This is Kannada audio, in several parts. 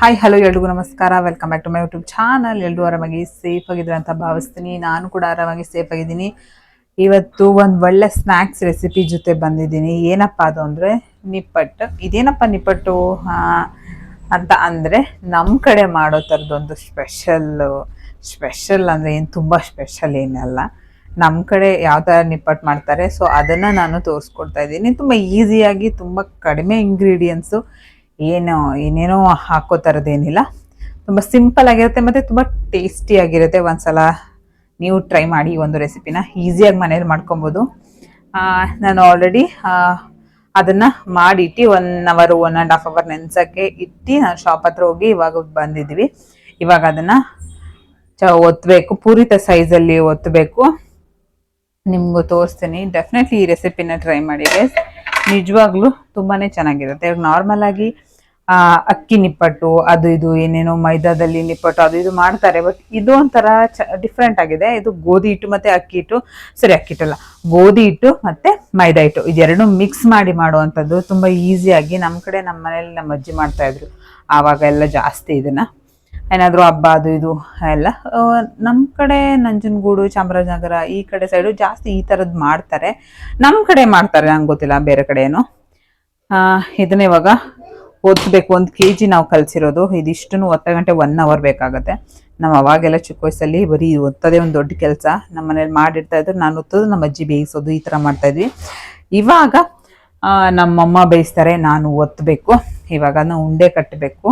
ಹಾಯ್ ಹಲೋ ಎಲ್ರಿಗೂ ನಮಸ್ಕಾರ. Welcome back to my YouTube channel. ಎಲ್ಲರೂ ಆರಾಮಾಗಿ ಸೇಫ್ ಆಗಿದ್ರೆ ಅಂತ ಭಾವಿಸ್ತೀನಿ. ನಾನು ಕೂಡ ಆರಾಮಾಗಿ ಸೇಫ್ ಆಗಿದ್ದೀನಿ. ಇವತ್ತು ಒಂದು ಒಳ್ಳೆ ಸ್ನ್ಯಾಕ್ಸ್ ರೆಸಿಪಿ ಜೊತೆ ಬಂದಿದ್ದೀನಿ. ಏನಪ್ಪ ಅದು ಅಂದರೆ ನಿಪ್ಪಟ್ಟು. ಇದೇನಪ್ಪ ನಿಪ್ಪಟ್ಟು ಅಂತ ಅಂದರೆ ನಮ್ಮ ಕಡೆ ಮಾಡೋ ಥರದೊಂದು ಸ್ಪೆಷಲ್ ಅಂದರೆ ಏನು ತುಂಬ ಸ್ಪೆಷಲ್ ಏನಲ್ಲ. ನಮ್ಮ ಕಡೆ ಯಾವ ಥರ ನಿಪ್ಪಟ್ಟು ಮಾಡ್ತಾರೆ ಸೊ ಅದನ್ನು ನಾನು ತೋರಿಸ್ಕೊಡ್ತಾ ಇದ್ದೀನಿ. ತುಂಬ ಈಸಿಯಾಗಿ ತುಂಬ ಕಡಿಮೆ ಇಂಗ್ರೀಡಿಯೆಂಟ್ಸು, ಏನೇನೋ ಹಾಕೋ ಥರದ್ದೇನಿಲ್ಲ. ತುಂಬ ಸಿಂಪಲ್ ಆಗಿರುತ್ತೆ ಮತ್ತು ತುಂಬ ಟೇಸ್ಟಿಯಾಗಿರುತ್ತೆ. ಒಂದ್ಸಲ ನೀವು ಟ್ರೈ ಮಾಡಿ ಈ ಒಂದು ರೆಸಿಪಿನ. ಈಸಿಯಾಗಿ ಮನೇಲಿ ಮಾಡ್ಕೊಬೋದು. ನಾನು ಆಲ್ರೆಡಿ ಅದನ್ನು ಮಾಡಿಟ್ಟು 1 ಅವರ್ 1.5 ಅವರ್ ನೆನೆಸೋಕ್ಕೆ ಇಟ್ಟು ನಾನು ಶಾಪ್ ಹತ್ರ ಹೋಗಿ ಇವಾಗ ಬಂದಿದ್ವಿ. ಇವಾಗ ಅದನ್ನು ಒತ್ತಬೇಕು, ಪೂರಿತ ಸೈಜಲ್ಲಿ ಒತ್ತಬೇಕು. ನಿಮಗೂ ತೋರಿಸ್ತೀನಿ. ಡೆಫಿನೆಟ್ಲಿ ಈ ರೆಸಿಪಿನ ಟ್ರೈ ಮಾಡಿ ಗೈಸ್. ನಿಜವಾಗ್ಲೂ ತುಂಬಾ ಚೆನ್ನಾಗಿರುತ್ತೆ. ಇವಾಗ ನಾರ್ಮಲ್ ಆಗಿ ಅಕ್ಕಿ ನಿಪ್ಪಟ್ಟು ಅದು ಇದು ಏನೇನೋ ಮೈದಾದಲ್ಲಿ ನಿಪ್ಪಟ್ಟು ಅದು ಇದು ಮಾಡ್ತಾರೆ. ಬಟ್ ಇದು ಒಂಥರ ಡಿಫ್ರೆಂಟ್ ಆಗಿದೆ. ಇದು ಗೋಧಿ ಹಿಟ್ಟು ಮತ್ತು ಅಕ್ಕಿ ಹಿಟ್ಟು, ಅಕ್ಕಿ ಹಿಟ್ಟಲ್ಲ, ಗೋಧಿ ಹಿಟ್ಟು ಮತ್ತು ಮೈದಾ ಹಿಟ್ಟು ಇದೆರಡು ಮಿಕ್ಸ್ ಮಾಡಿ ಮಾಡುವಂಥದ್ದು. ತುಂಬ ಈಸಿಯಾಗಿ ನಮ್ಮ ಕಡೆ ನಮ್ಮ ಮನೇಲಿ ನಮ್ಮ ಅಜ್ಜಿ ಮಾಡ್ತಾಯಿದ್ರು. ಆವಾಗ ಎಲ್ಲ ಜಾಸ್ತಿ ಇದನ್ನು ಏನಾದರೂ ಹಬ್ಬ ಅದು ಇದು ಎಲ್ಲ ನಮ್ಮ ಕಡೆ ನಂಜನಗೂಡು, ಚಾಮರಾಜನಗರ ಈ ಕಡೆ ಸೈಡು ಜಾಸ್ತಿ ಈ ಥರದ್ದು ಮಾಡ್ತಾರೆ. ನಮ್ಮ ಕಡೆ ಮಾಡ್ತಾರೆ, ನಂಗೆ ಗೊತ್ತಿಲ್ಲ ಬೇರೆ ಕಡೆ ಏನು. ಇದನ್ನ ಇವಾಗ ಒತ್ತಬೇಕು. 1 kg ನಾವು ಕಲಿಸಿರೋದು. ಇದಿಷ್ಟನ್ನು ಒತ್ತಗಂಟೆ 1 ಅವರ್ ಬೇಕಾಗುತ್ತೆ. ನಾವು ಅವಾಗೆಲ್ಲ ಚಿಕ್ಕ ವಯಸ್ಸಲ್ಲಿ ಬರೀ ಒತ್ತದೇ ಒಂದು ದೊಡ್ಡ ಕೆಲಸ. ನಮ್ಮ ಮನೇಲಿ ಮಾಡಿರ್ತಾ ಇದ್ರು, ನಾನು ಒತ್ತೋದು, ನಮ್ಮ ಅಜ್ಜಿ ಬೇಯಿಸೋದು, ಈ ಥರ ಮಾಡ್ತಾಯಿದ್ವಿ. ಇವಾಗ ನಮ್ಮಮ್ಮ ಬೇಯಿಸ್ತಾರೆ, ನಾನು ಒತ್ತಬೇಕು. ಇವಾಗ ನಾವು ಉಂಡೆ ಕಟ್ಟಬೇಕು.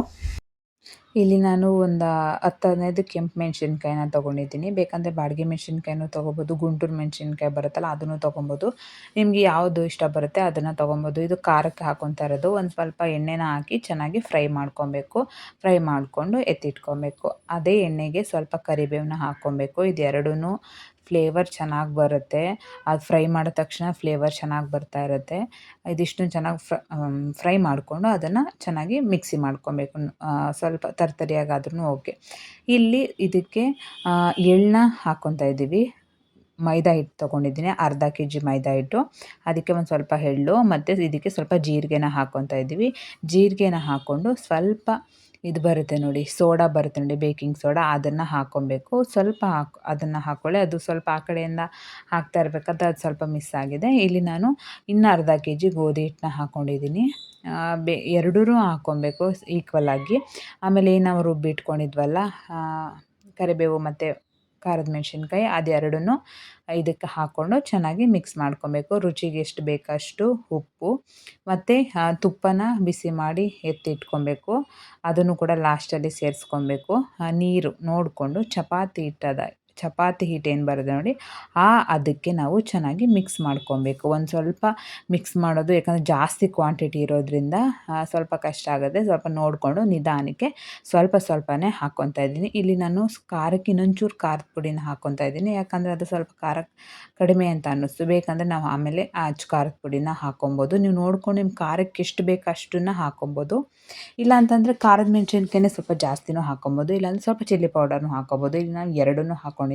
ಇಲ್ಲಿ ನಾನು ಒಂದು 10-15 ಕೆಂಪು ಮೆಣಸಿನ್ಕಾಯಿನ ತೊಗೊಂಡಿದ್ದೀನಿ. ಬೇಕಂದರೆ ಬಾಡಿಗೆ ಮೆಣಸಿನ್ಕಾಯಿನೂ ತೊಗೊಬೋದು, ಗುಂಟೂರು ಮೆಣಸಿನ್ಕಾಯಿ ಬರುತ್ತಲ್ಲ ಅದನ್ನು ತೊಗೊಬೋದು. ನಿಮಗೆ ಯಾವುದು ಇಷ್ಟ ಬರುತ್ತೆ ಅದನ್ನು ತೊಗೊಬೋದು. ಇದು ಖಾರಕ್ಕೆ ಹಾಕೊತಾ ಇರೋದು. ಒಂದು ಸ್ವಲ್ಪ ಎಣ್ಣೆನ ಹಾಕಿ ಚೆನ್ನಾಗಿ ಫ್ರೈ ಮಾಡ್ಕೊಬೇಕು. ಫ್ರೈ ಮಾಡಿಕೊಂಡು ಎತ್ತಿಟ್ಕೊಬೇಕು. ಅದೇ ಎಣ್ಣೆಗೆ ಸ್ವಲ್ಪ ಕರಿಬೇವನ್ನ ಹಾಕ್ಕೊಬೇಕು. ಇದೆರಡೂ ಫ್ಲೇವರ್ ಚೆನ್ನಾಗಿ ಬರುತ್ತೆ. ಅದು ಫ್ರೈ ಮಾಡಿದ ತಕ್ಷಣ ಫ್ಲೇವರ್ ಚೆನ್ನಾಗಿ ಬರ್ತಾ ಇರುತ್ತೆ. ಇದಿಷ್ಟನ್ನು ಚೆನ್ನಾಗಿ ಫ್ರೈ ಮಾಡಿಕೊಂಡು ಅದನ್ನು ಚೆನ್ನಾಗಿ ಮಿಕ್ಸಿ ಮಾಡ್ಕೊಬೇಕು. ಸ್ವಲ್ಪ ತರ್ತರಿಯಾಗಾದ್ರೂ ಓಕೆ. ಇಲ್ಲಿ ಇದಕ್ಕೆ ಎಳ್ಳನ್ನ ಹಾಕ್ಕೊತಾ ಇದ್ದೀವಿ. ಮೈದಾ ಹಿಟ್ಟು ತೊಗೊಂಡಿದ್ದೀನಿ, ಅರ್ಧ kg ಮೈದಾ ಹಿಟ್ಟು. ಅದಕ್ಕೆ ಒಂದು ಸ್ವಲ್ಪ ಎಳ್ಳು ಮತ್ತು ಇದಕ್ಕೆ ಸ್ವಲ್ಪ ಜೀರಿಗೆನ ಹಾಕ್ಕೊತಾ ಇದ್ದೀವಿ. ಜೀರಿಗೆನ ಹಾಕ್ಕೊಂಡು ಸ್ವಲ್ಪ ಇದು ಬರುತ್ತೆ ನೋಡಿ, ಸೋಡಾ ಬರುತ್ತೆ ನೋಡಿ, ಬೇಕಿಂಗ್ ಸೋಡಾ, ಅದನ್ನು ಹಾಕ್ಕೊಬೇಕು. ಸ್ವಲ್ಪ ಅದನ್ನು ಹಾಕ್ಕೊಳ್ಳಿ. ಅದು ಸ್ವಲ್ಪ ಆ ಕಡೆಯಿಂದ ಹಾಕ್ತಾ ಇರಬೇಕಾದ್ರೆ ಅದು ಸ್ವಲ್ಪ ಮಿಸ್ ಆಗಿದೆ. ಇಲ್ಲಿ ನಾನು ಇನ್ನೂ ಅರ್ಧ kg ಗೋಧಿ ಹಿಟ್ಟನ್ನ ಹಾಕ್ಕೊಂಡಿದ್ದೀನಿ. ಎರಡೂ ಹಾಕ್ಕೊಬೇಕು ಈಕ್ವಲ್ ಆಗಿ. ಆಮೇಲೆ ನಾವು ರುಬ್ಬಿಟ್ಕೊಂಡಿದ್ವಲ್ಲ ಕರಿಬೇವು ಮತ್ತು ಖಾರದ ಮೆಣಸಿನ್ಕಾಯಿ, ಅದೆರಡೂ ಇದಕ್ಕೆ ಹಾಕ್ಕೊಂಡು ಚೆನ್ನಾಗಿ ಮಿಕ್ಸ್ ಮಾಡ್ಕೊಬೇಕು. ರುಚಿಗೆ ಎಷ್ಟು ಬೇಕಷ್ಟು ಉಪ್ಪು ಮತ್ತು ತುಪ್ಪನ ಬಿಸಿ ಮಾಡಿ ಎತ್ತಿಟ್ಕೊಬೇಕು. ಅದನ್ನು ಕೂಡ ಲಾಸ್ಟಲ್ಲಿ ಸೇರಿಸ್ಕೊಬೇಕು. ನೀರು ನೋಡಿಕೊಂಡು ಚಪಾತಿ ಹಿಟ್ಟು ಏನು ಬರುತ್ತೆ ನೋಡಿ, ಅದಕ್ಕೆ ನಾವು ಚೆನ್ನಾಗಿ ಮಿಕ್ಸ್ ಮಾಡ್ಕೊಬೇಕು. ಒಂದು ಸ್ವಲ್ಪ ಮಿಕ್ಸ್ ಮಾಡೋದು, ಯಾಕಂದರೆ ಜಾಸ್ತಿ ಕ್ವಾಂಟಿಟಿ ಇರೋದ್ರಿಂದ ಸ್ವಲ್ಪ ಕಷ್ಟ ಆಗುತ್ತೆ. ಸ್ವಲ್ಪ ನೋಡಿಕೊಂಡು ನಿಧಾನಕ್ಕೆ ಸ್ವಲ್ಪನೇ ಹಾಕ್ಕೊತಾ ಇದ್ದೀನಿ. ಇಲ್ಲಿ ನಾನು ಖಾರಕ್ಕೆ ಇನ್ನೊಂಚೂರು ಖಾರದ ಪುಡಿನ ಹಾಕ್ಕೊತಾ ಇದ್ದೀನಿ. ಯಾಕಂದರೆ ಅದು ಸ್ವಲ್ಪ ಖಾರ ಕಡಿಮೆ ಅಂತ ಅನ್ನಿಸ್ತು. ಬೇಕಂದರೆ ನಾವು ಆಮೇಲೆ ಖಾರದ ಪುಡಿನ ಹಾಕ್ಕೊಬೋದು. ನೀವು ನೋಡ್ಕೊಂಡು ನಿಮ್ಮ ಖಾರಕ್ಕೆ ಎಷ್ಟು ಬೇಕು ಅಷ್ಟನ್ನು ಹಾಕ್ಕೊಬೋದು. ಇಲ್ಲ ಅಂತಂದರೆ ಖಾರದ ಮೆಣಸಿನ್ಕಾಯಿನೇ ಸ್ವಲ್ಪ ಜಾಸ್ತಿನೂ ಹಾಕ್ಕೊಬೋದು. ಇಲ್ಲಾಂದರೆ ಸ್ವಲ್ಪ ಚಿಲ್ಲಿ ಪೌಡರ್ನೂ ಹಾಕ್ಕೊಬೋದು. ಇಲ್ಲಿ ನಾನು ಎರಡನ್ನೂ ಹಾಕ್ಕೊಂಡಿದ್ದೀವಿ.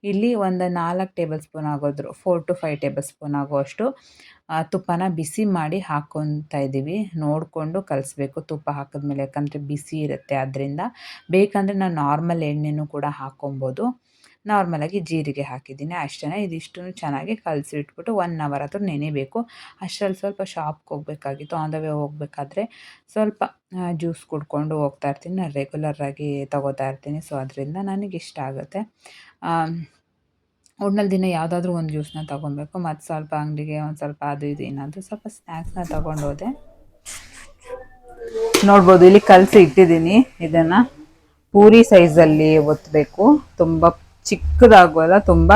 ಇಲ್ಲಿ ಒಂದು 4 ಟೇಬಲ್ ಸ್ಪೂನ್ ಆಗೋದ್ರು, 4 to 5 ಟೇಬಲ್ ಸ್ಪೂನ್ ಆಗುವಷ್ಟು ತುಪ್ಪನ ಬಿಸಿ ಮಾಡಿ ಹಾಕ್ಕೊತಾ ಇದ್ದೀವಿ. ನೋಡಿಕೊಂಡು ಕಲಿಸ್ಬೇಕು ತುಪ್ಪ ಹಾಕಿದ್ಮೇಲೆ, ಯಾಕಂದರೆ ಬಿಸಿ ಇರುತ್ತೆ. ಆದ್ದರಿಂದ ಬೇಕಂದರೆ ನಾವು ನಾರ್ಮಲ್ ಎಣ್ಣೆನೂ ಕೂಡ ಹಾಕ್ಕೊಬೋದು. ನಾರ್ಮಲಾಗಿ ಜೀರಿಗೆ ಹಾಕಿದ್ದೀನಿ ಅಷ್ಟೇ. ಇದಿಷ್ಟು ಚೆನ್ನಾಗಿ ಕಲಸಿಟ್ಬಿಟ್ಟು 1 ಅವರ್ ಆದರೂ ನೆನೆಬೇಕು. ಅಷ್ಟರಲ್ಲಿ ಸ್ವಲ್ಪ ಶಾಪ್ಗೆ ಹೋಗಬೇಕಾಗಿತ್ತು. ಆನ್ ದ ವೇ ಹೋಗಬೇಕಾದ್ರೆ ಸ್ವಲ್ಪ ಜ್ಯೂಸ್ ಕುಡ್ಕೊಂಡು ಹೋಗ್ತಾ ಇರ್ತೀನಿ. ನಾನು ರೆಗ್ಯುಲರಾಗಿ ತೊಗೋತಾ ಇರ್ತೀನಿ. ಸೊ ಅದರಿಂದ ನನಗೆ ಇಷ್ಟ ಆಗುತ್ತೆ. ಒಟ್ನಲ್ಲಿ ದಿನ ಯಾವುದಾದ್ರೂ ಒಂದು ಜ್ಯೂಸನ್ನ ತೊಗೊಬೇಕು. ಮತ್ತು ಸ್ವಲ್ಪ ಅಂಗಡಿಗೆ ಒಂದು ಸ್ವಲ್ಪ ಅದು ಇದು ಏನಾದರೂ ಸ್ವಲ್ಪ ಸ್ನ್ಯಾಕ್ಸ್ನ ತೊಗೊಂಡೋದೆ. ನೋಡ್ಬೋದು, ಇಲ್ಲಿ ಕಲಸಿ ಇಟ್ಟಿದ್ದೀನಿ. ಇದನ್ನು ಪೂರಿ ಸೈಜಲ್ಲಿ ಒತ್ತಬೇಕು. ತುಂಬ ಚಿಕ್ಕದಾಗುವಲ್ಲ, ತುಂಬ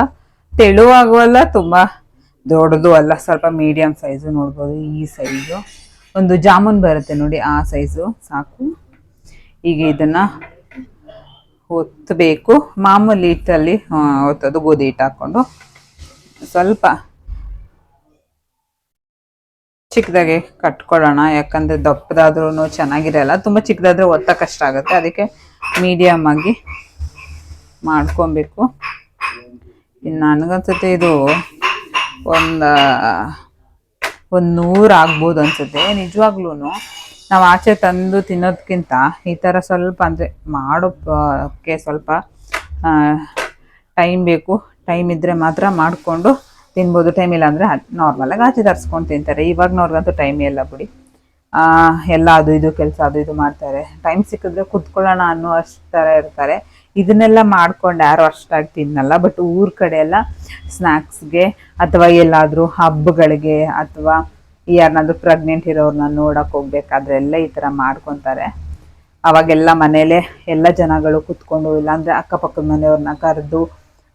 ತೆಳುವಾಗುವಲ್ಲ, ತುಂಬ ದೊಡ್ಡದು ಅಲ್ಲ, ಸ್ವಲ್ಪ ಮೀಡಿಯಮ್ ಸೈಜು. ನೋಡ್ಬೋದು ಈ ಸೈಜು, ಒಂದು ಜಾಮೂನ್ ಬರುತ್ತೆ ನೋಡಿ ಆ ಸೈಜು ಸಾಕು. ಈಗ ಇದನ್ನು ಒತ್ತಬೇಕು. ಮಾಮೂಲಿ ಹಿಟ್ಟಲ್ಲಿ ಒತ್ತೋದು, ಗೋಧಿ ಹಿಟ್ಟು ಹಾಕ್ಕೊಂಡು ಸ್ವಲ್ಪ ಚಿಕ್ಕದಾಗೆ ಕಟ್ಕೊಳ್ಳೋಣ. ಯಾಕಂದರೆ ದಪ್ಪದಾದ್ರೂ ಚೆನ್ನಾಗಿರಲ್ಲ, ತುಂಬ ಚಿಕ್ಕದಾದ್ರೆ ಒತ್ತ ಕಷ್ಟ ಆಗುತ್ತೆ. ಅದಕ್ಕೆ ಮೀಡಿಯಮ್ ಆಗಿ ಮಾಡ್ಕೊಬೇಕು. ಇನ್ನು ನನಗನ್ಸುತ್ತೆ ಇದು ಒಂದು 100 ಆಗ್ಬೋದು ಅನ್ಸುತ್ತೆ. ನಿಜವಾಗ್ಲೂ ನಾವು ಆಚೆ ತಂದು ತಿನ್ನೋದಕ್ಕಿಂತ ಈ ಥರ ಸ್ವಲ್ಪ ಅಂದರೆ ಮಾಡೋಕ್ಕೆ ಸ್ವಲ್ಪ ಟೈಮ್ ಬೇಕು. ಟೈಮ್ ಇದ್ದರೆ ಮಾತ್ರ ಮಾಡಿಕೊಂಡು ತಿನ್ಬೋದು, ಟೈಮ್ ಇಲ್ಲ ಅಂದರೆ ನಾರ್ಮಲಾಗಿ ಆಚೆ ತರಿಸ್ಕೊಂಡು ತಿಂತಾರೆ. ಇವಾಗನವ್ರಿಗಂತೂ ಟೈಮೇ ಇಲ್ಲ ಬಿಡಿ. ಎಲ್ಲ ಅದು ಇದು ಕೆಲಸ ಅದು ಇದು ಮಾಡ್ತಾರೆ. ಟೈಮ್ ಸಿಕ್ಕಿದ್ರೆ ಕುತ್ಕೊಳ್ಳೋಣ ಅನ್ನೋ ಅಷ್ಟು ಥರ ಇರ್ತಾರೆ. ಇದನ್ನೆಲ್ಲ ಮಾಡ್ಕೊಂಡು ಯಾರು ಅಷ್ಟಾಗಿ ತಿನ್ನಲ್ಲ. ಬಟ್ ಊರ ಕಡೆ ಎಲ್ಲ ಸ್ನ್ಯಾಕ್ಸ್ಗೆ ಅಥವಾ ಎಲ್ಲಾದರೂ ಹಬ್ಬಗಳಿಗೆ ಅಥವಾ ಯಾರನ್ನಾದ್ರೂ ಪ್ರೆಗ್ನೆಂಟ್ ಇರೋರನ್ನ ನೋಡೋಕೆ ಹೋಗ್ಬೇಕಾದ್ರೆ ಎಲ್ಲ ಈ ಥರ ಮಾಡ್ಕೊತಾರೆ. ಅವಾಗೆಲ್ಲ ಮನೇಲೆ ಎಲ್ಲ ಜನಗಳು ಕುತ್ಕೊಂಡು ಇಲ್ಲಾಂದರೆ ಅಕ್ಕಪಕ್ಕದ ಮನೆಯವ್ರನ್ನ ಕರೆದು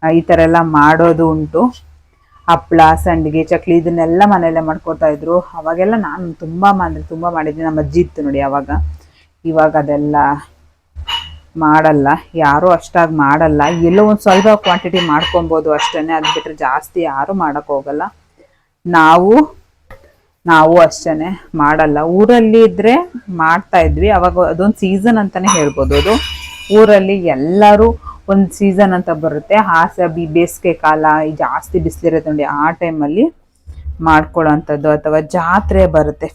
ಈ ಥರ ಎಲ್ಲ ಮಾಡೋದು ಉಂಟು. ಹಪ್ಪಳ, ಸಂಡಿಗೆ, ಚಕ್ಲಿ ಇದನ್ನೆಲ್ಲ ಮನೆಯಲ್ಲೇ ಮಾಡ್ಕೊತಾ ಇದ್ರು. ಅವಾಗೆಲ್ಲ ನಾನು ತುಂಬ ಮಾಡಿದ್ದೀನಿ. ನಮ್ಮ ಅಜ್ಜಿ ಇತ್ತು ನೋಡಿ ಅವಾಗ. ಇವಾಗ ಅದೆಲ್ಲ ಮಾಡಲ್ಲ, ಯಾರೂ ಅಷ್ಟಾಗಿ ಮಾಡಲ್ಲ. ಎಲ್ಲೋ ಒಂದು ಸ್ವಲ್ಪ ಕ್ವಾಂಟಿಟಿ ಮಾಡ್ಕೊಬೋದು ಅಷ್ಟೇ. ಅದು ಬಿಟ್ಟರೆ ಜಾಸ್ತಿ ಯಾರೂ ಮಾಡೋಕ್ಕೆ ಹೋಗಲ್ಲ. ನಾವು ಅಷ್ಟೇ ಮಾಡಲ್ಲ. ಊರಲ್ಲಿ ಇದ್ದರೆ ಮಾಡ್ತಾಯಿದ್ವಿ. ಅವಾಗ ಅದೊಂದು ಸೀಸನ್ ಅಂತಲೇ ಹೇಳ್ಬೋದು. ಅದು ಊರಲ್ಲಿ ಎಲ್ಲರೂ ಒಂದು ಸೀಸನ್ ಅಂತ ಬರುತ್ತೆ. ಬೇಸಿಗೆ ಕಾಲ ಜಾಸ್ತಿ ಬಿಸಿಲಿರುತ್ತೆ ನೋಡಿ, ಆ ಟೈಮಲ್ಲಿ ಮಾಡ್ಕೊಳ್ಳೋವಂಥದ್ದು. ಅಥವಾ ಜಾತ್ರೆ ಬರುತ್ತೆ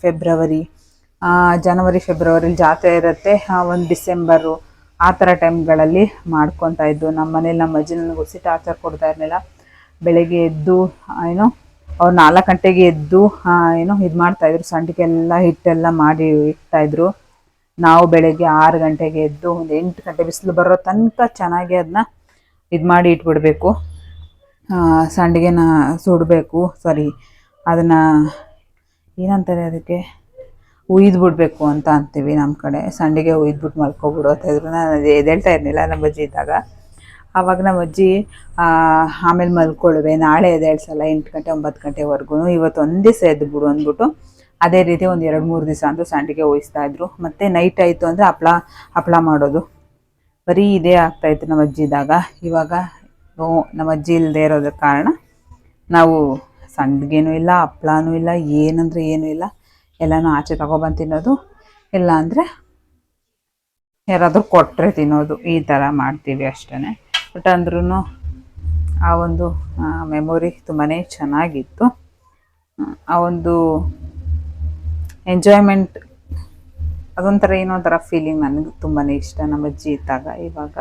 ಜನವರಿ ಫೆಬ್ರವರಿಲಿ ಜಾತ್ರೆ ಇರುತ್ತೆ. ಒಂದು ಡಿಸೆಂಬರು ಆ ಥರ ಟೈಮ್ಗಳಲ್ಲಿ ಮಾಡ್ಕೊತಾ ಇದ್ದು. ನಮ್ಮ ಮನೇಲಿ ನಮ್ಮ ಅಜ್ಜಿ ನನಗೆ ಹುಸಿ ಟಾರ್ಚರ್ ಕೊಡ್ತಾ ಇರಲಿಲ್ಲ. ಬೆಳಗ್ಗೆ ಎದ್ದು ಅವ್ರು 4 ಗಂಟೆಗೆ ಎದ್ದು ಇದು ಮಾಡ್ತಾಯಿದ್ರು. ಸಂಡಿಗೆಲ್ಲ ಹಿಟ್ಟೆಲ್ಲ ಮಾಡಿ ಇಡ್ತಾಯಿದ್ರು. ನಾವು ಬೆಳಗ್ಗೆ 6 ಗಂಟೆಗೆ ಎದ್ದು ಒಂದು 8 ಗಂಟೆ ಬಿಸಿಲು ಬರೋ ತನಕ ಚೆನ್ನಾಗಿ ಅದನ್ನ ಇದು ಮಾಡಿ ಇಟ್ಬಿಡಬೇಕು. ಸಂಡಿಗೆನ ಸುಡಬೇಕು, ಅದನ್ನು ಏನಂತಾರೆ ಅದಕ್ಕೆ, ಉಯ್ದುಬಿಡ್ಬೇಕು ಅಂತ ಅಂತೀವಿ ನಮ್ಮ ಕಡೆ. ಸಂಡಿಗೆ ಉಯ್ದುಬಿಟ್ಟು ಮಲ್ಕೊಬಿಡೋತಾ ಇದ್ರು. ನಾನು ಎದ್ದೇಳ್ತಾ ಇರಲಿಲ್ಲ ನಮ್ಮ ಅಜ್ಜಿ ಇದ್ದಾಗ. ಆವಾಗ ನಮ್ಮ ಅಜ್ಜಿ ಆಮೇಲೆ ಮಲ್ಕೊಳ್ಳುವೆ, ನಾಳೆ ಎದ್ದೇಳ್ಸಲ್ಲ 8 ಗಂಟೆ 9 ಗಂಟೆವರೆಗೂ, ಇವತ್ತು ಒಂದು ದಿವಸ ಎದ್ದು ಬಿಡು ಅಂದ್ಬಿಟ್ಟು ಅದೇ ರೀತಿ ಒಂದು 2-3 ದಿವಸ ಅಂತೂ ಸಂಡಿಗೆ ಉಯಿಸ್ತಾಯಿದ್ರು. ಮತ್ತು ನೈಟ್ ಆಯಿತು ಅಂದರೆ ಹಪ್ಪಳ ಮಾಡೋದು. ಬರೀ ಇದೇ ಆಗ್ತಾಯಿತ್ತು ನಮ್ಮ ಅಜ್ಜಿ ಇದ್ದಾಗ. ಇವಾಗ ನಮ್ಮ ಅಜ್ಜಿ ಇಲ್ಲದೆ ಇರೋದ್ರ ಕಾರಣ ನಾವು ಸಂಡಿಗೆನೂ ಇಲ್ಲ, ಹಪ್ಪಳನೂ ಇಲ್ಲ, ಏನಂದರೆ ಏನೂ ಇಲ್ಲ. ಎಲ್ಲನೂ ಆಚೆ ತಗೊಬಂದು ತಿನ್ನೋದು, ಇಲ್ಲ ಅಂದರೆ ಯಾರಾದರೂ ಕೊಟ್ಟರೆ ತಿನ್ನೋದು, ಈ ಥರ ಮಾಡ್ತೀವಿ ಅಷ್ಟೇ. ಬಟ್ ಅಂದ್ರೂ ಆ ಒಂದು ಮೆಮೊರಿ ತುಂಬಾ ಚೆನ್ನಾಗಿತ್ತು. ಆ ಒಂದು ಎಂಜಾಯ್ಮೆಂಟ್ ಅದೊಂಥರ ಏನೋ ಒಂಥರ ಫೀಲಿಂಗ್ ನನಗೆ ತುಂಬಾ ಇಷ್ಟ ನಮ್ಮ ಅಜ್ಜಿ ಇದ್ದಾಗ. ಇವಾಗ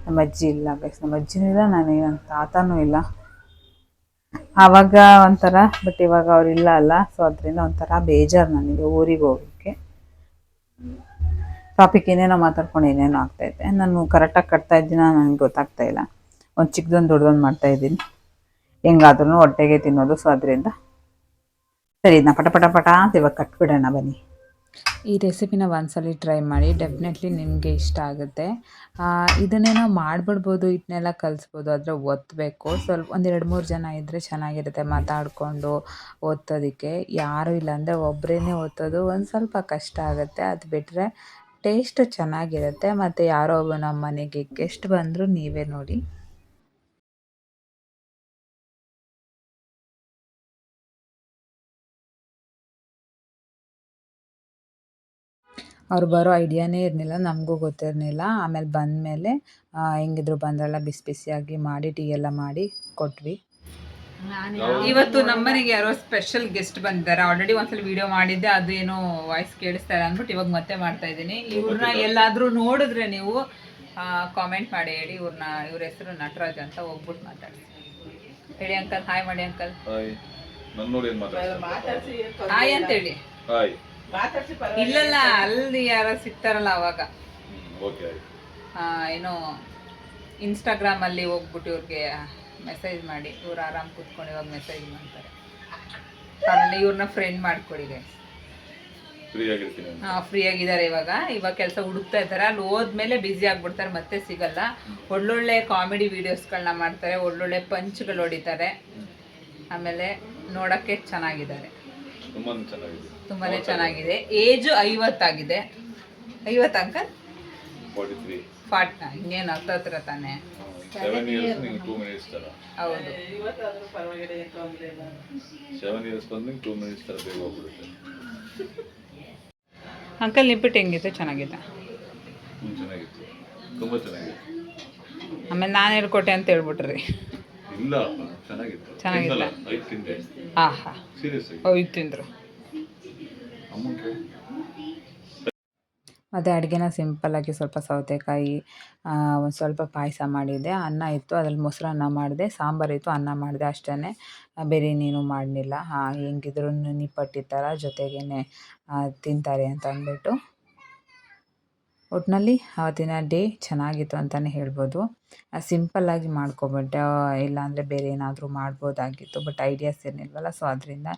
ನಮ್ಮ ಅಜ್ಜಿ ಇಲ್ಲ ಗೈಸ್, ನಮ್ಮ ಅಜ್ಜಿನೂ ಇಲ್ಲ, ನನಗೆ ನನ್ನ ತಾತನೂ ಇಲ್ಲ. ಆವಾಗ ಒಂಥರ, ಬಟ್ ಇವಾಗ ಅವರಿಲ್ಲ ಅಲ್ಲ. ಸೊ ಅದರಿಂದ ಒಂಥರ ಬೇಜಾರು ನನಗೆ ಊರಿಗೆ ಹೋಗೋಕ್ಕೆ. ಟಾಪಿಕ್ ಏನೇನೋ ಮಾತಾಡ್ಕೊಂಡು ಏನೇನೋ ಆಗ್ತಾಯಿದೆ. ನಾನು ಕರೆಕ್ಟಾಗಿ ಕಟ್ತಾ ಇದ್ದೀನ ನನಗೆ ಗೊತ್ತಾಗ್ತಾ ಇಲ್ಲ. ಒಂದು ಚಿಕ್ಕದೊಂದು ದೊಡ್ಡದೊಂದು ಮಾಡ್ತಾಯಿದ್ದೀನಿ. ಹೆಂಗಾದ್ರೂ ಹೊಟ್ಟೆಗೆ ತಿನ್ನೋದು. ಸೊ ಅದರಿಂದ ಸರಿ, ಇದನ್ನ ಪಟ ಅಂತ ಇವಾಗ ಕಟ್ಬಿಡೋಣ ಬನ್ನಿ. ಈ ರೆಸಿಪಿನ ಒಂದ್ಸಲ ಟ್ರೈ ಮಾಡಿ, ಡೆಫಿನೆಟ್ಲಿ ನಿಮಗೆ ಇಷ್ಟ ಆಗುತ್ತೆ. ಇದನ್ನೇನೋ ಮಾಡಿಬಿಡ್ಬೋದು, ಹಿಟ್ಟನ್ನೆಲ್ಲ ಕಲಿಸ್ಬೋದು, ಆದರೆ ಒತ್ತಬೇಕು. ಸ್ವಲ್ಪ 1-2-3 ಜನ ಇದ್ದರೆ ಚೆನ್ನಾಗಿರುತ್ತೆ ಮಾತಾಡಿಕೊಂಡು ಒತ್ತೋದಕ್ಕೆ. ಯಾರೂ ಇಲ್ಲಾಂದರೆ ಒಬ್ಬರೇ ಒತ್ತೋದು ಒಂದು ಸ್ವಲ್ಪ ಕಷ್ಟ ಆಗುತ್ತೆ. ಅದು ಬಿಟ್ಟರೆ ಟೇಸ್ಟ್ ಚೆನ್ನಾಗಿರುತ್ತೆ. ಮತ್ತು ಯಾರೋ ಒಬ್ಬ ನಮ್ಮ ಮನೆಗೆ ಗೆಸ್ಟ್ ಬಂದರೂ ನೀವೇ ನೋಡಿ, ಅವ್ರು ಬರೋ ಐಡಿಯಾನೇ ಇರಲಿಲ್ಲ, ನಮಗೂ ಗೊತ್ತಿರಲಿಲ್ಲ. ಆಮೇಲೆ ಬಂದಮೇಲೆ ಹೆಂಗಿದ್ರು ಬಂದ್ರೆಲ್ಲ ಬಿಸಿ ಬಿಸಿಯಾಗಿ ಮಾಡಿ ಟೀ ಎಲ್ಲ ಮಾಡಿ ಕೊಟ್ವಿ. ಇವತ್ತು ನಮ್ಮನೆಗೆ ಯಾರೋ ಸ್ಪೆಷಲ್ ಗೆಸ್ಟ್ ಬಂದಿದ್ದಾರೆ. ಆಲ್ರೆಡಿ ಒಂದ್ಸಲ ವಿಡಿಯೋ ಮಾಡಿದ್ದೆ, ಅದು ಏನೋ ವಾಯ್ಸ್ ಕೇಳಿಸ್ತಾ ಇಲ್ಲ ಅಂದ್ಬಿಟ್ಟು ಇವಾಗ ಮತ್ತೆ ಮಾಡ್ತಾ ಇದ್ದೀನಿ. ಇವ್ರನ್ನ ಎಲ್ಲಾದರೂ ನೋಡಿದ್ರೆ ನೀವು ಕಾಮೆಂಟ್ ಮಾಡಿ ಹೇಳಿ. ಇವ್ರ ಹೆಸರು ನಟರಾಜ್ ಅಂತ. ಹೋಗ್ಬಿಟ್ಟು ಮಾತಾಡಿ ಹೇಳಿ. ಅಂಕಲ್ ಹಾಯ್ ಮಾಡಿ. ಅಂಕಲ್ ಹಾಯ್ ಅಂತ ಹೇಳಿ. ಇಲ್ಲಲ್ಲ, ಅಲ್ಲಿ ಯಾರೋ ಸಿಗ್ತಾರಲ್ಲ ಅವಾಗ ಏನೋ ಇನ್ಸ್ಟಾಗ್ರಾಮಲ್ಲಿ ಹೋಗ್ಬಿಟ್ಟು ಇವ್ರಿಗೆ ಮೆಸೇಜ್ ಮಾಡಿ, ಇವ್ರು ಆರಾಮ್ ಕೂತ್ಕೊಂಡು ಇವಾಗ ಮೆಸೇಜ್ ಮಾಡ್ತಾರೆ. ಆಮೇಲೆ ಇವ್ರನ್ನ ಫ್ರೆಂಡ್ ಮಾಡ್ಕೊಡಿ ಗೈಸ್. ಫ್ರೀ ಆಗಿದ್ದಾರೆ ಇವಾಗ ಕೆಲಸ ಹುಡುಕ್ತಾ ಇದ್ದಾರೆ. ಅಲ್ಲಿ ಹೋದ್ಮೇಲೆ ಬ್ಯುಸಿ ಆಗ್ಬಿಡ್ತಾರೆ, ಮತ್ತೆ ಸಿಗಲ್ಲ. ಒಳ್ಳೊಳ್ಳೆ ಕಾಮಿಡಿ ವಿಡಿಯೋಸ್ಗಳನ್ನ ಮಾಡ್ತಾರೆ, ಒಳ್ಳೊಳ್ಳೆ ಪಂಚ್ಗಳು ಹೊಡಿತಾರೆ. ಆಮೇಲೆ ನೋಡೋಕ್ಕೆ ಚೆನ್ನಾಗಿದ್ದಾರೆ, ತುಂಬಾನೇ ಚೆನ್ನಾಗಿದೆ. ಏಜು 50 ಆಗಿದೆ. 50 ಅಂಕಲ್? 40. ಇನ್ನೇನು ಹತ್ರ ತಾನೆ. ಹೌದು. ಅಂಕಲ್ ನಿಪ್ಪಿಟ್ಟು ಹೆಂಗಿತ್ತು? ಚೆನ್ನಾಗಿದೆ. ಆಮೇಲೆ ನಾನು ಹೇಳ್ಕೊಟ್ಟೆ ಅಂತ ಹೇಳ್ಬಿಟ್ರಿ. ಚೆನ್ನಾಗಿಲ್ಲ. ಹಾ ಹಾ, ಹೋಗಿ ತಿಂದ್ರು. ಮತ್ತು ಅಡುಗೆನ ಸಿಂಪಲ್ಲಾಗಿ ಸ್ವಲ್ಪ ಸೌತೆಕಾಯಿ, ಒಂದು ಸ್ವಲ್ಪ ಪಾಯಸ ಮಾಡಿದ್ದೆ, ಅನ್ನ ಇತ್ತು ಅದ್ರಲ್ಲಿ ಮೊಸರನ್ನ ಮಾಡಿದೆ, ಸಾಂಬಾರಿತ್ತು, ಅನ್ನ ಮಾಡಿದೆ ಅಷ್ಟೇ. ಬೇರೆ ಇನ್ನೇನು ಮಾಡಲಿಲ್ಲ. ಹೆಂಗಿದ್ರು ನಿಪ್ಪಟ್ಟಿರ್ತಾರ ಜೊತೆಗೇ ತಿಂತಾರೆ ಅಂತ ಅಂದ್ಬಿಟ್ಟು. ಒಟ್ಟಿನಲ್ಲಿ ಆವತ್ತಿನ ಡೇ ಚೆನ್ನಾಗಿತ್ತು ಅಂತಲೇ ಹೇಳ್ಬೋದು. ಸಿಂಪಲ್ಲಾಗಿ ಮಾಡ್ಕೊಬಿಟ್ಟೆ, ಇಲ್ಲಾಂದರೆ ಬೇರೆ ಏನಾದರೂ ಮಾಡ್ಬೋದಾಗಿತ್ತು, ಬಟ್ ಐಡಿಯಾಸ್ ಏನಿಲ್ವಲ್ಲ, ಸೊ ಅದರಿಂದ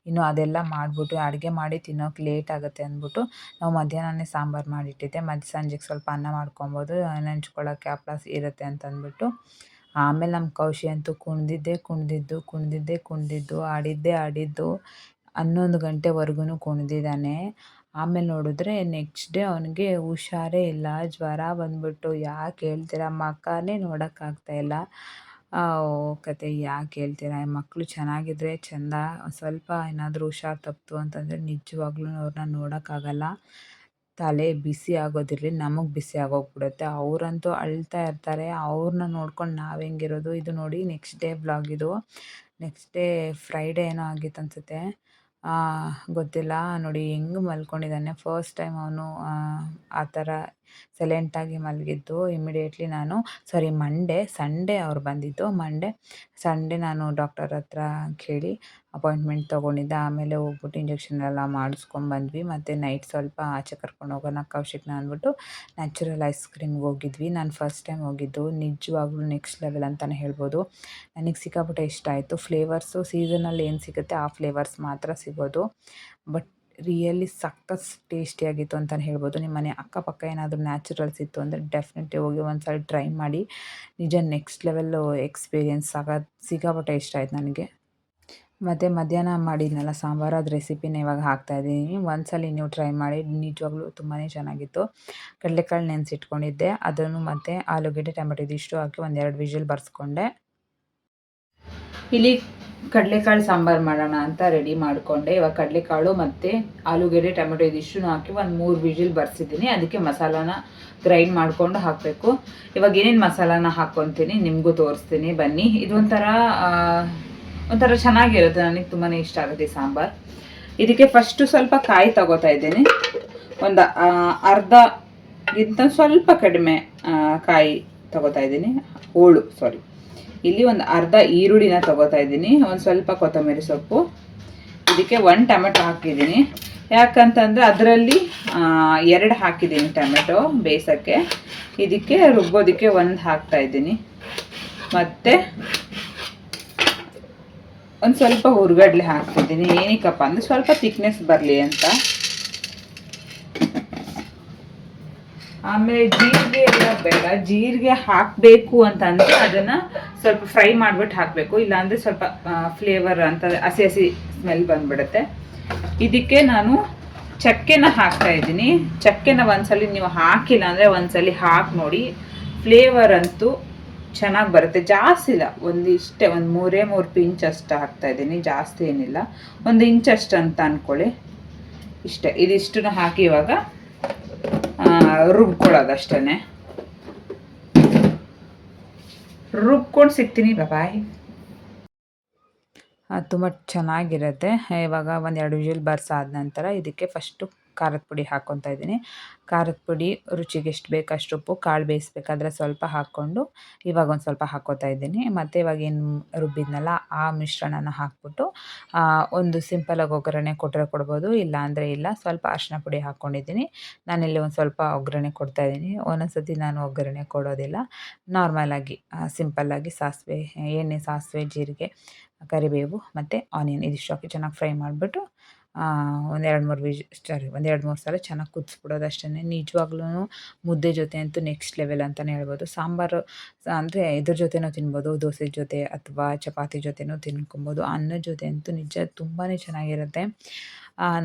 ಇನ್ನು ಅದೆಲ್ಲ ಮಾಡಿಬಿಟ್ಟು ಅಡುಗೆ ಮಾಡಿ ತಿನ್ನೋಕೆ ಲೇಟ್ ಆಗುತ್ತೆ ಅಂದ್ಬಿಟ್ಟು ನಾವು ಮಧ್ಯಾಹ್ನನೇ ಸಾಂಬಾರು ಮಾಡಿಟ್ಟಿದ್ದೆ. ಸಂಜೆಗೆ ಸ್ವಲ್ಪ ಅನ್ನ ಮಾಡ್ಕೊಬೋದು, ನೆಂಚ್ಕೊಳ್ಳೋಕ್ಕೆ ಹಪ್ಳ ಇರುತ್ತೆ ಅಂತ ಅಂದ್ಬಿಟ್ಟು. ಆಮೇಲೆ ನಮ್ಮ ಕೌಶಿ ಅಂತೂ ಕುಣಿದಿದ್ದು ಆಡಿದ್ದು 11 ಗಂಟೆವರೆಗೂ ಕುಣಿದಿದ್ದಾನೆ. ಆಮೇಲೆ ನೋಡಿದ್ರೆ ನೆಕ್ಸ್ಟ್ ಡೇ ಅವನಿಗೆ ಹುಷಾರೇ ಇಲ್ಲ, ಜ್ವರ ಬಂದ್ಬಿಟ್ಟು. ಯಾಕೆ ಹೇಳ್ತೀರಾ, ಮಖನೇ ನೋಡೋಕ್ಕಾಗ್ತಾಯಿಲ್ಲ. ಕತೆ ಯಾಕೆ ಹೇಳ್ತೀರಾ, ಮಕ್ಕಳು ಚೆನ್ನಾಗಿದ್ರೆ ಚೆಂದ. ಸ್ವಲ್ಪ ಏನಾದರೂ ಹುಷಾರು ತಪ್ಪಿತು ಅಂತಂದರೆ ನಿಜವಾಗ್ಲೂ ಅವ್ರನ್ನ ನೋಡೋಕ್ಕಾಗಲ್ಲ. ತಲೆ ಬಿಸಿ ಆಗೋದಿರಲಿ, ನಮಗೆ ಬಿಸಿ ಆಗೋಗ್ಬಿಡುತ್ತೆ. ಅವರಂತೂ ಅಳ್ತಾ ಇರ್ತಾರೆ, ಅವ್ರನ್ನ ನೋಡ್ಕೊಂಡು ನಾವು ಹೆಂಗಿರೋದು. ಇದು ನೋಡಿ ನೆಕ್ಸ್ಟ್ ಡೇ ವ್ಲಾಗ್ ಇದು. ನೆಕ್ಸ್ಟ್ ಡೇ ಫ್ರೈಡೇ ಏನೋ ಆಗಿತ್ತು ಅನಿಸುತ್ತೆ, ಗೊತ್ತಿಲ್ಲ. ನೋಡಿ ಹೆಂಗೆ ಮಲ್ಕೊಂಡಿದ್ದಾನೆ. ಫಸ್ಟ್ ಟೈಮ್ ಅವನು ಆ ಥರ ಸೈಲೆಂಟಾಗಿ ಮಲಗಿದ್ದು. ಇಮಿಡಿಯೇಟ್ಲಿ ನಾನು ಸಂಡೇ ಅವ್ರು ಬಂದಿದ್ದು. ಸಂಡೇ ನಾನು ಡಾಕ್ಟರ್ ಹತ್ರ ಕೇಳಿ ಅಪಾಯಿಂಟ್ಮೆಂಟ್ ತೊಗೊಂಡಿದ್ದೆ. ಆಮೇಲೆ ಹೋಗ್ಬಿಟ್ಟು ಇಂಜೆಕ್ಷನ್ ಎಲ್ಲ ಮಾಡಿಸ್ಕೊಂಡ್ಬಂದ್ವಿ. ಮತ್ತು ನೈಟ್ ಸ್ವಲ್ಪ ಆಚೆ ಕರ್ಕೊಂಡು ಹೋಗೋಣ ಕೌಶಿಕ್ನ ಅಂದ್ಬಿಟ್ಟು ನ್ಯಾಚುರಲ್ ಐಸ್ ಕ್ರೀಮ್ಗೆ ಹೋಗಿದ್ವಿ. ನಾನು ಫಸ್ಟ್ ಟೈಮ್ ಹೋಗಿದ್ದು, ನಿಜವಾಗ್ಲೂ ನೆಕ್ಸ್ಟ್ ಲೆವೆಲ್ ಅಂತಲೇ ಹೇಳ್ಬೋದು. ನನಗೆ ಸಿಕ್ಕಾಪಟ್ಟೆ ಇಷ್ಟ ಆಯಿತು. ಫ್ಲೇವರ್ಸು ಸೀಸನಲ್ಲಿ ಏನು ಸಿಗುತ್ತೆ ಆ ಫ್ಲೇವರ್ಸ್ ಮಾತ್ರ ಸಿಗೋದು, ಬಟ್ ರಿಯಲಿ ಸಖತ್ ಟೇಸ್ಟಿಯಾಗಿತ್ತು ಅಂತಲೇ ಹೇಳ್ಬೋದು. ನಿಮ್ಮ ಮನೆ ಅಕ್ಕಪಕ್ಕ ಏನಾದರೂ ನ್ಯಾಚುರಲ್ಸ್ ಇತ್ತು ಅಂದರೆ ಡೆಫಿನೆಟ್ಲಿ ಹೋಗಿ ಒಂದು ಸಲ ಟ್ರೈ ಮಾಡಿ. ನಿಜ ನೆಕ್ಸ್ಟ್ ಲೆವೆಲ್ಲು ಎಕ್ಸ್ಪೀರಿಯೆನ್ಸ್ ಸಿಕ್ಕಾಪಟ್ಟೆ ಇಷ್ಟ ಆಯ್ತು ನನಗೆ. ಮತ್ತು ಮಧ್ಯಾಹ್ನ ಮಾಡಿದ್ನಲ್ಲ ಸಾಂಬಾರು, ಅದು ರೆಸಿಪಿನ ಇವಾಗ ಹಾಕ್ತಾಯಿದ್ದೀನಿ. ಒಂದ್ಸಲ ನೀವು ಟ್ರೈ ಮಾಡಿ, ನಿಜವಾಗ್ಲೂ ತುಂಬಾ ಚೆನ್ನಾಗಿತ್ತು. ಕಡಲೆಕಾಳು ನೆನೆಸಿಟ್ಕೊಂಡಿದ್ದೆ, ಅದನ್ನು ಮತ್ತು ಆಲೂಗೆಡ್ಡೆ, ಟೊಮೆಟೊ ಇದಿಷ್ಟು ಹಾಕಿ 1-2 ವಿಷಲ್ ಬರ್ಸ್ಕೊಂಡೆ. ಇಲ್ಲಿ ಕಡಲೆಕಾಳು ಸಾಂಬಾರು ಮಾಡೋಣ ಅಂತ ರೆಡಿ ಮಾಡಿಕೊಂಡೆ. ಇವಾಗ ಕಡಲೆಕಾಳು ಮತ್ತು ಆಲೂಗೆಡ್ಡೆ, ಟೊಮೆಟೊ ಇದಿಷ್ಟು ಹಾಕಿ 1-3 ವಿಷಲ್ ಬರ್ಸಿದ್ದೀನಿ. ಅದಕ್ಕೆ ಮಸಾಲಾನ ಗ್ರೈಂಡ್ ಮಾಡಿಕೊಂಡು ಹಾಕಬೇಕು. ಇವಾಗ ಏನೇನು ಮಸಾಲಾನ ಹಾಕ್ಕೊತೀನಿ ನಿಮಗೂ ತೋರಿಸ್ತೀನಿ, ಬನ್ನಿ. ಇದು ಒಂಥರ ಚೆನ್ನಾಗಿರುತ್ತೆ, ನನಗೆ ತುಂಬಾ ಇಷ್ಟ ಆಗುತ್ತೆ ಈ ಸಾಂಬಾರು. ಇದಕ್ಕೆ ಫಸ್ಟು ಸ್ವಲ್ಪ ಕಾಯಿ ತಗೋತಾ ಇದ್ದೀನಿ. ಒಂದು ಅರ್ಧಗಿಂತ ಸ್ವಲ್ಪ ಕಡಿಮೆ ಕಾಯಿ ತಗೋತಾ ಇದ್ದೀನಿ, ಇಲ್ಲಿ ಒಂದು ಅರ್ಧ ಈರುಳ್ಳಿನ ತಗೋತಾ ಇದ್ದೀನಿ, ಒಂದು ಸ್ವಲ್ಪ ಕೊತ್ತಂಬರಿ ಸೊಪ್ಪು. ಇದಕ್ಕೆ 1 ಟೊಮೆಟೊ ಹಾಕಿದ್ದೀನಿ. ಯಾಕಂತಂದರೆ ಅದರಲ್ಲಿ 2 ಹಾಕಿದ್ದೀನಿ ಟೊಮೆಟೊ ಬೇಯಿಸೋಕ್ಕೆ. ಇದಕ್ಕೆ ರುಬ್ಬೋದಕ್ಕೆ 1 ಹಾಕ್ತಾಯಿದ್ದೀನಿ. ಮತ್ತು ಒಂದು ಸ್ವಲ್ಪ ಹುರ್ಗಡ್ಲೆ ಹಾಕ್ತಿದ್ದೀನಿ. ಏನಕ್ಕಪ್ಪ ಅಂದರೆ ಸ್ವಲ್ಪ ಥಿಕ್ನೆಸ್ ಬರಲಿ ಅಂತ. ಆಮೇಲೆ ಜೀರಿಗೆ ಎಲ್ಲ ಬೇಡ, ಜೀರಿಗೆ ಹಾಕಬೇಕು ಅಂತಂದರೆ ಅದನ್ನು ಸ್ವಲ್ಪ ಫ್ರೈ ಮಾಡಿಬಿಟ್ಟು ಹಾಕಬೇಕು, ಇಲ್ಲಾಂದರೆ ಸ್ವಲ್ಪ ಫ್ಲೇವರ್ ಅಂತ ಹಸಿ ಸ್ಮೆಲ್ ಬಂದುಬಿಡುತ್ತೆ. ಇದಕ್ಕೆ ನಾನು ಚಕ್ಕೆನ ಹಾಕ್ತಾಯಿದ್ದೀನಿ. ಚಕ್ಕೆನ ಒಂದ್ಸಲಿ ನೀವು ಹಾಕಿಲ್ಲ ಅಂದರೆ ಒಂದ್ಸಲಿ ಹಾಕಿ ನೋಡಿ, ಫ್ಲೇವರ್ ಅಂತೂ ಚೆನ್ನಾಗಿ ಬರುತ್ತೆ. ಜಾಸ್ತಿ ಇಲ್ಲ, ಒಂದು 3 ಪಿಂಚ್ ಅಷ್ಟು ಹಾಕ್ತಾಯಿದ್ದೀನಿ, ಜಾಸ್ತಿ ಏನಿಲ್ಲ, 1 ಇಂಚ್ ಅಷ್ಟು ಅಂತ ಅಂದ್ಕೊಳ್ಳಿ. ಇದಿಷ್ಟನ್ನು ಹಾಕಿ ಇವಾಗ ರುಬ್ಕೊಳ್ಳೋದಷ್ಟೇ. ರುಬ್ಕೊಂಡು ಸಿಗ್ತೀನಿ, ಬಾಯ್. ತುಂಬ ಚೆನ್ನಾಗಿರುತ್ತೆ. ಇವಾಗ 1-2 ವಿಷಲ್ ಬರ್ಸಾದ ನಂತರ ಇದಕ್ಕೆ ಫಸ್ಟು ಖಾರದ ಪುಡಿ ಹಾಕ್ಕೊತಾ ಇದ್ದೀನಿ. ಖಾರದ ಪುಡಿ ರುಚಿಗೆ ಎಷ್ಟು ಬೇಕು ಅಷ್ಟು ಉಪ್ಪು, ಕಾಳು ಬೇಯಿಸ್ಬೇಕಾದ್ರೆ ಸ್ವಲ್ಪ ಹಾಕ್ಕೊಂಡು ಇವಾಗ ಒಂದು ಸ್ವಲ್ಪ ಹಾಕ್ಕೋತಾ ಇದ್ದೀನಿ. ಮತ್ತು ಇವಾಗ ಏನು ರುಬ್ಬಿದ್ನಲ್ಲ ಆ ಮಿಶ್ರಣನ ಹಾಕ್ಬಿಟ್ಟು ಒಂದು ಸಿಂಪಲಾಗಿ ಒಗ್ಗರಣೆ ಕೊಟ್ಟರೆ ಕೊಡ್ಬೋದು, ಇಲ್ಲ ಇಲ್ಲ. ಸ್ವಲ್ಪ ಅರಿಶಿನ ಪುಡಿ ಹಾಕ್ಕೊಂಡಿದ್ದೀನಿ. ನಾನಿಲ್ಲಿ ಒಂದು ಸ್ವಲ್ಪ ಒಗ್ಗರಣೆ ಕೊಡ್ತಾಯಿದ್ದೀನಿ. ಒಂದೊಂದ್ಸತಿ ನಾನು ಒಗ್ಗರಣೆ ಕೊಡೋದಿಲ್ಲ, ನಾರ್ಮಲಾಗಿ ಸಿಂಪಲ್ಲಾಗಿ ಸಾಸಿವೆ, ಜೀರಿಗೆ, ಕರಿಬೇವು ಮತ್ತು ಆನಿಯನ್ ಇದಿಷ್ಟು ಹಾಕಿ ಚೆನ್ನಾಗಿ ಫ್ರೈ ಮಾಡಿಬಿಟ್ಟು 1-2-3 ಸಲ ಚೆನ್ನಾಗಿ ಕುದಿಸ್ಬಿಡೋದು ಅಷ್ಟೇ. ನಿಜವಾಗ್ಲೂ ಮುದ್ದೆ ಜೊತೆ ಅಂತೂ ನೆಕ್ಸ್ಟ್ ಲೆವೆಲ್ ಅಂತಲೇ ಹೇಳ್ಬೋದು. ಸಾಂಬಾರು ಅಂದರೆ ಇದ್ರ ಜೊತೆನೂ ತಿನ್ಬೋದು, ದೋಸೆ ಜೊತೆ ಅಥವಾ ಚಪಾತಿ ಜೊತೆನೂ ತಿನ್ಕೊಬೋದು. ಅನ್ನದ ಜೊತೆ ಅಂತೂ ನಿಜ ತುಂಬಾ ಚೆನ್ನಾಗಿರುತ್ತೆ.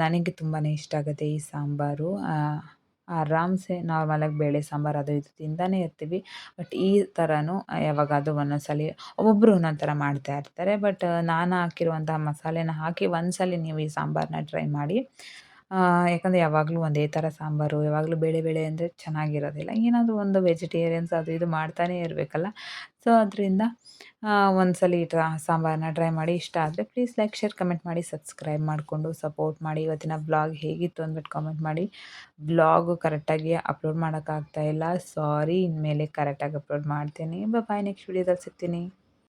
ನನಗೆ ತುಂಬಾ ಇಷ್ಟ ಆಗುತ್ತೆ ಈ ಸಾಂಬಾರು. ಆರಾಮ್ಸೆ ನಾರ್ಮಲಾಗಿ ಬೇಳೆ ಸಾಂಬಾರು ಅದು ಇದು ತಿಂತಾನೇ ಇರ್ತೀವಿ, ಬಟ್ ಈ ಥರನೂ ಯಾವಾಗಾದರೂ ಒಂದೊಂದ್ಸಲಿ ಒಬ್ಬೊಬ್ಬರು ಒಂದೊಂದು ಥರ ಮಾಡ್ತಾ ಇರ್ತಾರೆ. ಬಟ್ ನಾನು ಹಾಕಿರುವಂತಹ ಮಸಾಲೆನ ಹಾಕಿ ಒಂದ್ಸಲಿ ನೀವು ಈ ಸಾಂಬಾರನ್ನ ಟ್ರೈ ಮಾಡಿ, ಯಾಕಂದರೆ ಯಾವಾಗಲೂ ಒಂದೇ ಥರ ಸಾಂಬಾರು, ಯಾವಾಗಲೂ ಬೇಳೆ ಬೇಳೆ ಅಂದರೆ ಚೆನ್ನಾಗಿರೋದಿಲ್ಲ. ಏನಾದರೂ ಒಂದು ವೆಜಿಟೇರಿಯನ್ಸ್ ಅದು ಇದು ಮಾಡ್ತಾನೇ ಇರಬೇಕಲ್ಲ. ಸೊ ಅದರಿಂದ ಒಂದ್ಸಲಿ ಸಾಂಬಾರನ್ನ ಟ್ರೈ ಮಾಡಿ. ಇಷ್ಟ ಆದರೆ ಪ್ಲೀಸ್ ಲೈಕ್, ಶೇರ್, ಕಮೆಂಟ್ ಮಾಡಿ, ಸಬ್ಸ್ಕ್ರೈಬ್ ಮಾಡಿಕೊಂಡು ಸಪೋರ್ಟ್ ಮಾಡಿ. ಇವತ್ತಿನ ವ್ಲಾಗ್ ಹೇಗಿತ್ತು ಅಂದ್ಬಿಟ್ಟು ಕಾಮೆಂಟ್ ಮಾಡಿ. ವ್ಲಾಗು ಕರೆಕ್ಟಾಗಿ ಅಪ್ಲೋಡ್ ಮಾಡೋಕ್ಕಾಗ್ತಾಯಿಲ್ಲ, ಸಾರಿ. ಇನ್ಮೇಲೆ ಕರೆಕ್ಟಾಗಿ ಅಪ್ಲೋಡ್ ಮಾಡ್ತೀನಿ. ಬಾಯ್, ನೆಕ್ಸ್ಟ್ ವೀಡಿಯೋದಲ್ಲಿ ಸಿಗ್ತೀನಿ.